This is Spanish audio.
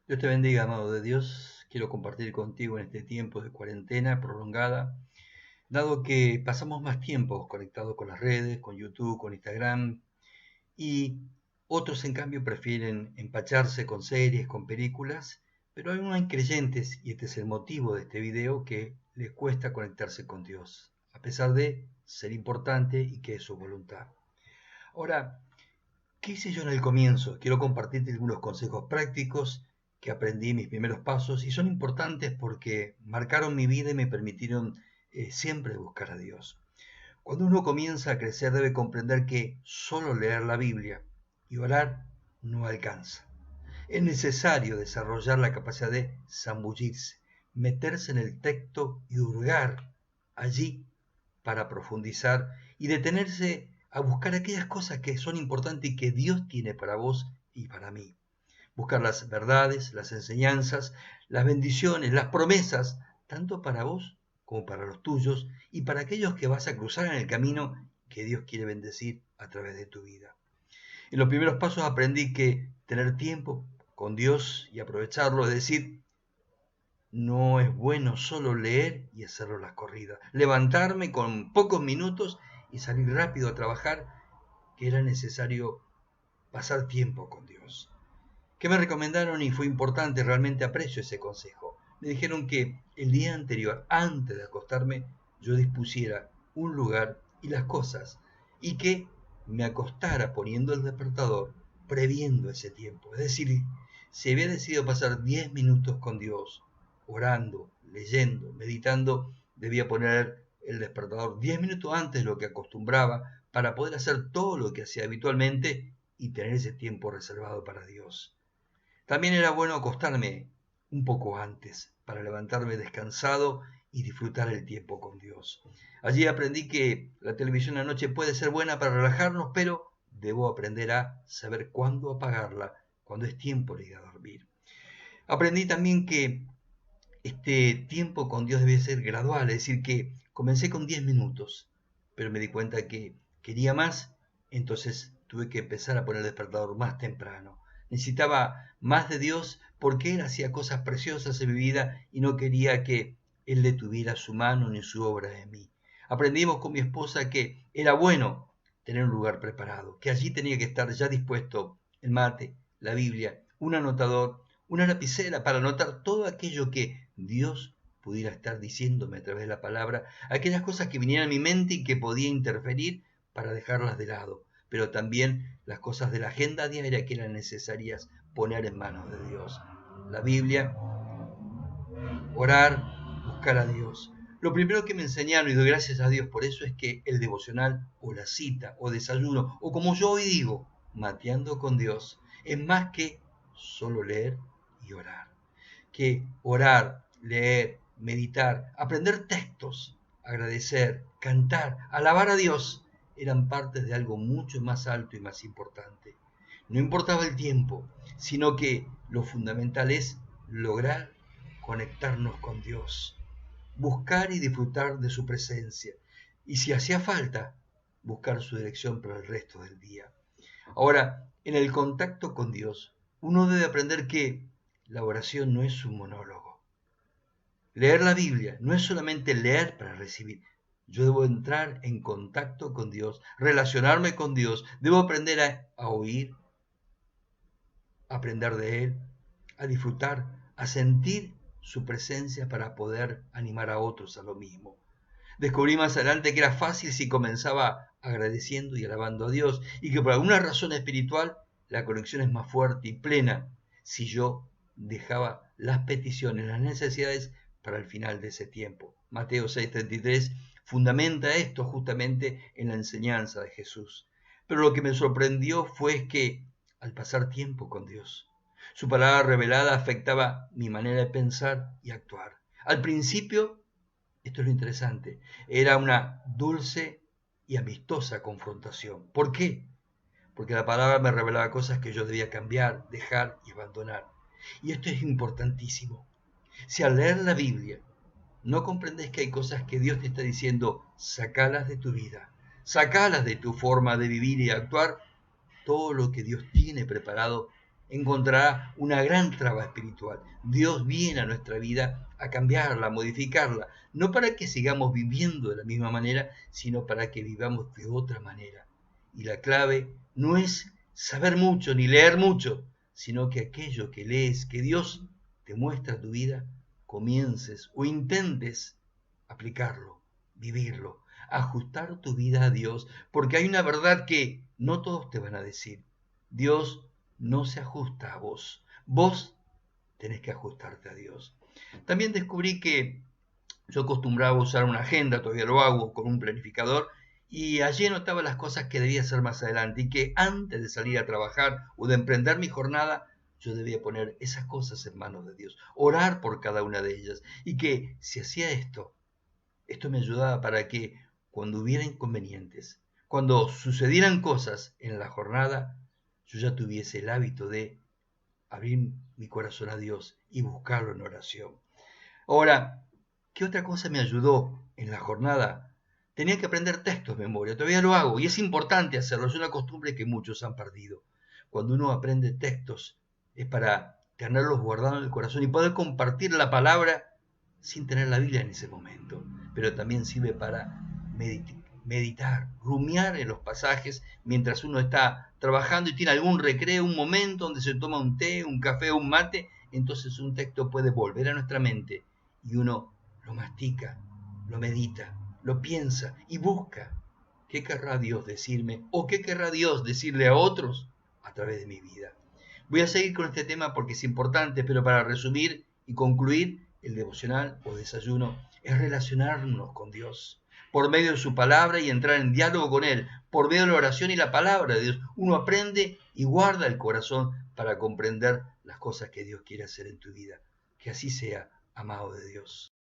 Dios te bendiga, amado de Dios. Quiero compartir contigo en este tiempo de cuarentena prolongada, dado que pasamos más tiempo conectados con las redes, con YouTube, con Instagram, y otros en cambio prefieren empacharse con series, con películas, pero aún hay creyentes, y este es el motivo de este video, que les cuesta conectarse con Dios, a pesar de ser importante y que es su voluntad. Ahora, ¿qué hice yo en el comienzo? Quiero compartirte algunos consejos prácticos que aprendí en mis primeros pasos y son importantes porque marcaron mi vida y me permitieron siempre buscar a Dios. Cuando uno comienza a crecer debe comprender que solo leer la Biblia y orar no alcanza. Es necesario desarrollar la capacidad de zambullirse, meterse en el texto y hurgar allí para profundizar y detenerse a buscar aquellas cosas que son importantes y que Dios tiene para vos y para mí. Buscar las verdades, las enseñanzas, las bendiciones, las promesas, tanto para vos como para los tuyos y para aquellos que vas a cruzar en el camino que Dios quiere bendecir a través de tu vida. En los primeros pasos aprendí que tener tiempo con Dios y aprovecharlo, es decir, no es bueno solo leer y hacerlo las corridas. Levantarme con pocos minutos y salir rápido a trabajar, que era necesario pasar tiempo con Dios. ¿Qué me recomendaron? Y fue importante, realmente aprecio ese consejo. Me dijeron que el día anterior, antes de acostarme, yo dispusiera un lugar y las cosas, y que me acostara poniendo el despertador, previendo ese tiempo. Es decir, si había decidido pasar 10 minutos con Dios, orando, leyendo, meditando, debía poner el despertador 10 minutos antes de lo que acostumbraba para poder hacer todo lo que hacía habitualmente y tener ese tiempo reservado para Dios. También era bueno acostarme un poco antes para levantarme descansado y disfrutar el tiempo con Dios. Allí aprendí que la televisión anoche puede ser buena para relajarnos, pero debo aprender a saber cuándo apagarla, cuando es tiempo de ir a dormir. Aprendí también que este tiempo con Dios debe ser gradual, es decir, que comencé con 10 minutos, pero me di cuenta que quería más, entonces tuve que empezar a poner el despertador más temprano. Necesitaba más de Dios porque Él hacía cosas preciosas en mi vida y no quería que Él detuviera su mano ni su obra en mí. Aprendimos con mi esposa que era bueno tener un lugar preparado, que allí tenía que estar ya dispuesto el mate, la Biblia, un anotador, una lapicera para anotar todo aquello que Dios pudiera estar diciéndome a través de la palabra, aquellas cosas que vinieran a mi mente y que podía interferir para dejarlas de lado, pero también las cosas de la agenda diaria que eran necesarias poner en manos de Dios. La Biblia, orar, buscar a Dios. Lo primero que me enseñaron, y doy gracias a Dios por eso, es que el devocional o la cita o desayuno, o como yo hoy digo, mateando con Dios, es más que solo leer y orar. Que orar, leer, meditar, aprender textos, agradecer, cantar, alabar a Dios, eran partes de algo mucho más alto y más importante. No importaba el tiempo, sino que lo fundamental es lograr conectarnos con Dios, buscar y disfrutar de su presencia, y si hacía falta, buscar su dirección para el resto del día. Ahora, en el contacto con Dios, uno debe aprender que la oración no es un monólogo. Leer la Biblia no es solamente leer para recibir. Yo debo entrar en contacto con Dios, relacionarme con Dios, debo aprender a oír, a aprender de Él, a disfrutar, a sentir su presencia para poder animar a otros a lo mismo. Descubrí más adelante que era fácil si comenzaba agradeciendo y alabando a Dios y que por alguna razón espiritual la conexión es más fuerte y plena si yo dejaba las peticiones, las necesidades para el final de ese tiempo. Mateo 6:33 fundamenta esto justamente en la enseñanza de Jesús. Pero lo que me sorprendió fue que al pasar tiempo con Dios, su palabra revelada afectaba mi manera de pensar y actuar. Al principio, esto es lo interesante, era una dulce y amistosa confrontación. ¿Por qué? Porque la palabra me revelaba cosas que yo debía cambiar, dejar y abandonar. Y esto es importantísimo. Si al leer la Biblia no comprendes que hay cosas que Dios te está diciendo, sacalas de tu vida, sacalas de tu forma de vivir y actuar, todo lo que Dios tiene preparado encontrará una gran traba espiritual. Dios viene a nuestra vida a cambiarla, a modificarla, no para que sigamos viviendo de la misma manera, sino para que vivamos de otra manera. Y la clave no es saber mucho ni leer mucho, sino que aquello que lees, que Dios te muestra tu vida, comiences o intentes aplicarlo, vivirlo, ajustar tu vida a Dios, porque hay una verdad que no todos te van a decir. Dios no se ajusta a vos. Vos tenés que ajustarte a Dios. También descubrí que yo acostumbraba a usar una agenda, todavía lo hago, con un planificador, y allí anotaba las cosas que debía hacer más adelante y que antes de salir a trabajar o de emprender mi jornada, yo debía poner esas cosas en manos de Dios, orar por cada una de ellas, y que si hacía esto me ayudaba para que cuando hubiera inconvenientes, cuando sucedieran cosas en la jornada, yo ya tuviese el hábito de abrir mi corazón a Dios y buscarlo en oración. Ahora, ¿qué otra cosa me ayudó en la jornada? Tenía que aprender textos de memoria, todavía lo hago y es importante hacerlo, es una costumbre que muchos han perdido. Cuando uno aprende textos es para tenerlos guardados en el corazón y poder compartir la palabra sin tener la Biblia en ese momento, pero también sirve para meditar, rumiar en los pasajes mientras uno está trabajando y tiene algún recreo, un momento donde se toma un té, un café o un mate, entonces un texto puede volver a nuestra mente y uno lo mastica, lo medita, lo piensa y busca qué querrá Dios decirme o qué querrá Dios decirle a otros a través de mi vida. Voy a seguir con este tema porque es importante, pero para resumir y concluir, el devocional o desayuno es relacionarnos con Dios por medio de su palabra y entrar en diálogo con Él, por medio de la oración y la palabra de Dios. Uno aprende y guarda el corazón para comprender las cosas que Dios quiere hacer en tu vida. Que así sea, amado de Dios.